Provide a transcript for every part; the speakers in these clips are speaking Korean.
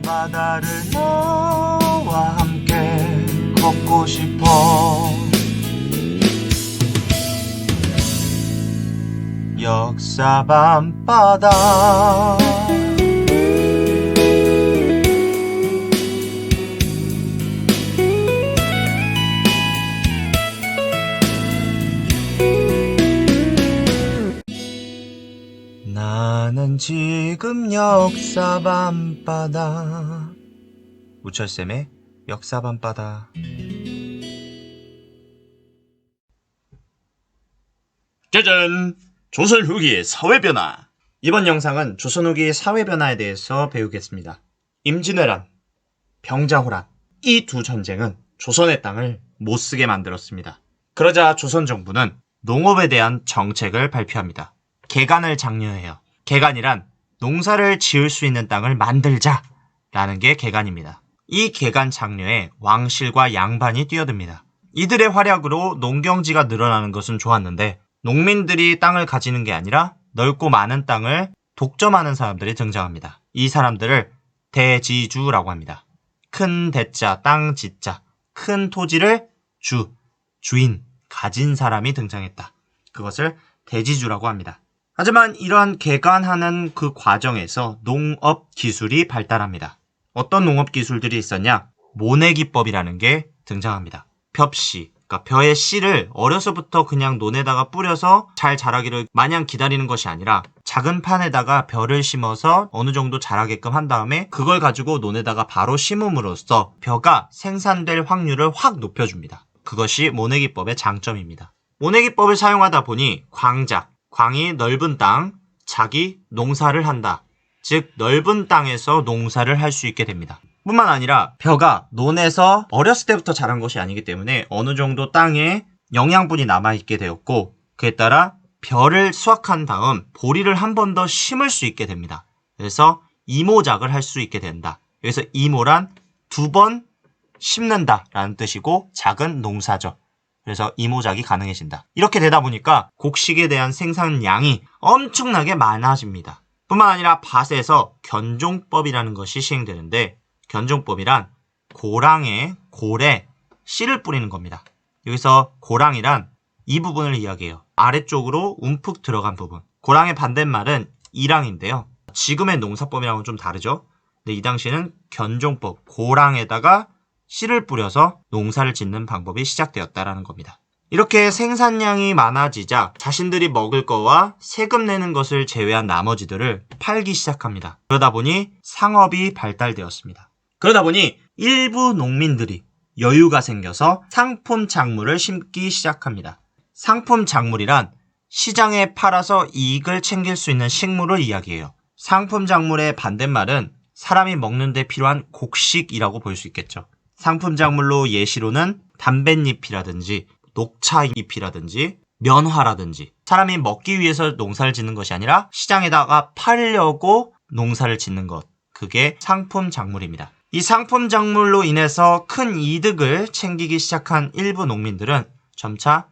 바다를 너와 함께 걷고 싶어. 역사 밤바다. 나는 지금 역사 밤바다. 우철쌤의 역사 밤바다. 짜잔! 조선 후기의 사회변화. 이번 영상은 조선 후기의 사회변화에 대해서 배우겠습니다. 임진왜란, 병자호란, 이 두 전쟁은 조선의 땅을 못쓰게 만들었습니다. 그러자 조선 정부는 농업에 대한 정책을 발표합니다. 개간을 장려해요. 개간이란 농사를 지을 수 있는 땅을 만들자 라는 게 개간입니다. 이 개간 장려에 왕실과 양반이 뛰어듭니다. 이들의 활약으로 농경지가 늘어나는 것은 좋았는데 농민들이 땅을 가지는 게 아니라 넓고 많은 땅을 독점하는 사람들이 등장합니다. 이 사람들을 대지주라고 합니다. 큰 대자, 땅 지자, 큰 토지를 주인, 가진 사람이 등장했다. 그것을 대지주라고 합니다. 하지만 이러한 개간하는 그 과정에서 농업 기술이 발달합니다. 어떤 농업 기술들이 있었냐? 모내기법이라는 게 등장합니다. 벽씨, 그러니까 벼의 씨를 어려서부터 그냥 논에다가 뿌려서 잘 자라기를 마냥 기다리는 것이 아니라 작은 판에다가 벼를 심어서 어느 정도 자라게끔 한 다음에 그걸 가지고 논에다가 바로 심음으로써 벼가 생산될 확률을 확 높여줍니다. 그것이 모내기법의 장점입니다. 모내기법을 사용하다 보니 광이 넓은 땅, 작이 농사를 한다. 즉 넓은 땅에서 농사를 할 수 있게 됩니다. 뿐만 아니라 벼가 논에서 어렸을 때부터 자란 것이 아니기 때문에 어느 정도 땅에 영양분이 남아있게 되었고 그에 따라 벼를 수확한 다음 보리를 한 번 더 심을 수 있게 됩니다. 그래서 이모작을 할 수 있게 된다. 여기서 이모란 두 번 심는다 라는 뜻이고 작은 농사죠. 그래서 이모작이 가능해진다. 이렇게 되다 보니까 곡식에 대한 생산량이 엄청나게 많아집니다. 뿐만 아니라 밭에서 견종법이라는 것이 시행되는데 견종법이란 고랑에 골에 씨를 뿌리는 겁니다. 여기서 고랑이란 이 부분을 이야기해요. 아래쪽으로 움푹 들어간 부분. 고랑의 반대말은 이랑인데요. 지금의 농사법이랑은 좀 다르죠. 근데 이 당시에는 견종법, 고랑에다가 씨를 뿌려서 농사를 짓는 방법이 시작되었다라는 겁니다. 이렇게 생산량이 많아지자 자신들이 먹을 거와 세금 내는 것을 제외한 나머지들을 팔기 시작합니다. 그러다 보니 상업이 발달되었습니다. 그러다 보니 일부 농민들이 여유가 생겨서 상품 작물을 심기 시작합니다. 상품 작물이란 시장에 팔아서 이익을 챙길 수 있는 식물을 이야기해요. 상품 작물의 반대말은 사람이 먹는 데 필요한 곡식이라고 볼 수 있겠죠. 상품 작물로 예시로는 담뱃잎이라든지 녹차잎이라든지 면화라든지 사람이 먹기 위해서 농사를 짓는 것이 아니라 시장에다가 팔려고 농사를 짓는 것. 그게 상품 작물입니다. 이 상품 작물로 인해서 큰 이득을 챙기기 시작한 일부 농민들은 점차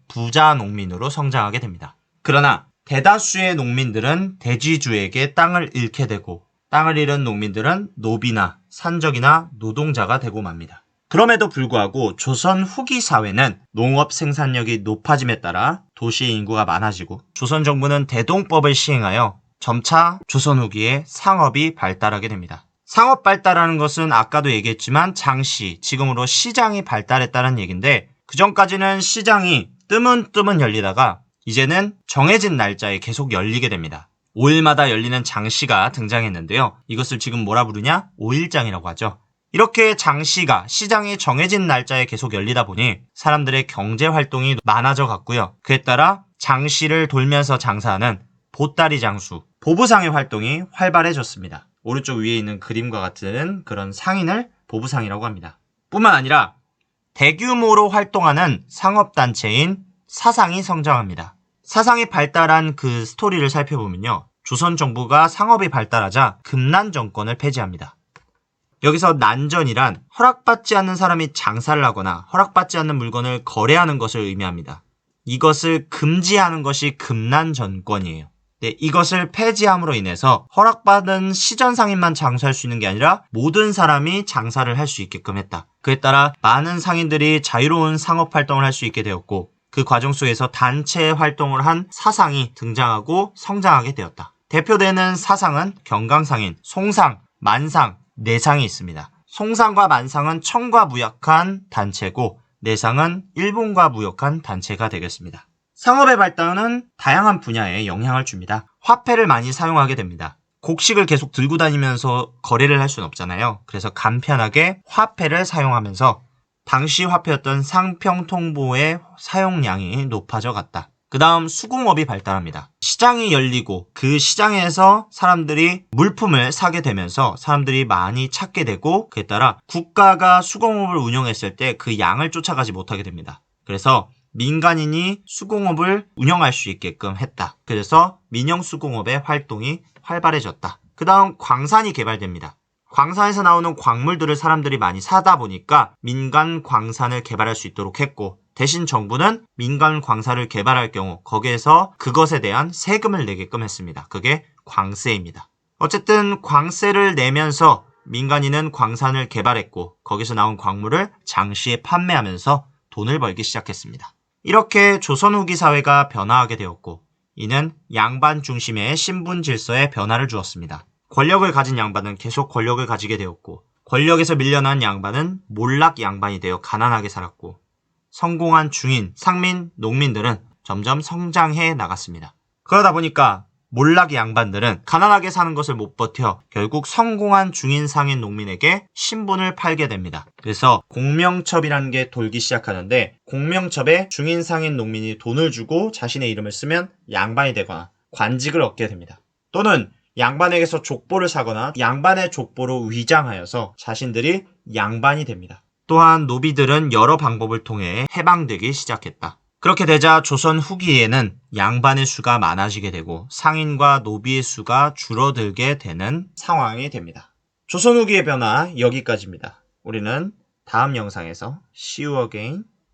부자 농민으로 성장하게 됩니다. 그러나 대다수의 농민들은 대지주에게 땅을 잃게 되고 땅을 잃은 농민들은 노비나 산적이나 노동자가 되고 맙니다. 그럼에도 불구하고 조선 후기 사회는 농업 생산력이 높아짐에 따라 도시의 인구가 많아지고 조선 정부는 대동법을 시행하여 점차 조선 후기에 상업이 발달하게 됩니다. 상업 발달하는 것은 아까도 얘기했지만 장시, 지금으로 시장이 발달했다는 얘기인데 그전까지는 시장이 뜨문뜨문 열리다가 이제는 정해진 날짜에 계속 열리게 됩니다. 5일마다 열리는 장시가 등장했는데요. 이것을 지금 뭐라 부르냐? 5일장이라고 하죠. 이렇게 장시가 시장이 정해진 날짜에 계속 열리다 보니 사람들의 경제 활동이 많아져 갔고요. 그에 따라 장시를 돌면서 장사하는 보따리 장수, 보부상의 활동이 활발해졌습니다. 오른쪽 위에 있는 그림과 같은 그런 상인을 보부상이라고 합니다. 뿐만 아니라 대규모로 활동하는 상업단체인 사상이 성장합니다. 사상이 발달한 그 스토리를 살펴보면요. 조선 정부가 상업이 발달하자 금난 정권을 폐지합니다. 여기서 난전이란 허락받지 않는 사람이 장사를 하거나 허락받지 않는 물건을 거래하는 것을 의미합니다. 이것을 금지하는 것이 금난 정권이에요. 네, 이것을 폐지함으로 인해서 허락받은 시전상인만 장사할 수 있는 게 아니라 모든 사람이 장사를 할 수 있게끔 했다. 그에 따라 많은 상인들이 자유로운 상업활동을 할 수 있게 되었고 그 과정 속에서 단체 활동을 한 사상이 등장하고 성장하게 되었다. 대표되는 사상은 경강상인, 송상, 만상, 내상이 있습니다. 송상과 만상은 청과 무역한 단체고 내상은 일본과 무역한 단체가 되겠습니다. 상업의 발달은 다양한 분야에 영향을 줍니다. 화폐를 많이 사용하게 됩니다. 곡식을 계속 들고 다니면서 거래를 할 수는 없잖아요. 그래서 간편하게 화폐를 사용하면서 당시 화폐였던 상평통보의 사용량이 높아져 갔다. 그 다음 수공업이 발달합니다. 시장이 열리고 그 시장에서 사람들이 물품을 사게 되면서 사람들이 많이 찾게 되고 그에 따라 국가가 수공업을 운영했을 때 그 양을 쫓아가지 못하게 됩니다. 그래서 민간인이 수공업을 운영할 수 있게끔 했다. 그래서 민영수공업의 활동이 활발해졌다. 그 다음 광산이 개발됩니다. 광산에서 나오는 광물들을 사람들이 많이 사다 보니까 민간 광산을 개발할 수 있도록 했고 대신 정부는 민간 광산을 개발할 경우 거기에서 그것에 대한 세금을 내게끔 했습니다. 그게 광세입니다. 어쨌든 광세를 내면서 민간인은 광산을 개발했고 거기서 나온 광물을 장시에 판매하면서 돈을 벌기 시작했습니다. 이렇게 조선 후기 사회가 변화하게 되었고 이는 양반 중심의 신분 질서에 변화를 주었습니다. 권력을 가진 양반은 계속 권력을 가지게 되었고 권력에서 밀려난 양반은 몰락 양반이 되어 가난하게 살았고 성공한 중인, 상민, 농민들은 점점 성장해 나갔습니다. 그러다 보니까 몰락 양반들은 가난하게 사는 것을 못 버텨 결국 성공한 중인, 상인, 농민에게 신분을 팔게 됩니다. 그래서 공명첩이라는 게 돌기 시작하는데 공명첩에 중인, 상인, 농민이 돈을 주고 자신의 이름을 쓰면 양반이 되거나 관직을 얻게 됩니다. 또는 양반에게서 족보를 사거나 양반의 족보로 위장하여서 자신들이 양반이 됩니다. 또한 노비들은 여러 방법을 통해 해방되기 시작했다. 그렇게 되자 조선 후기에는 양반의 수가 많아지게 되고 상인과 노비의 수가 줄어들게 되는 상황이 됩니다. 조선 후기의 변화 여기까지입니다. 우리는 다음 영상에서 See you again.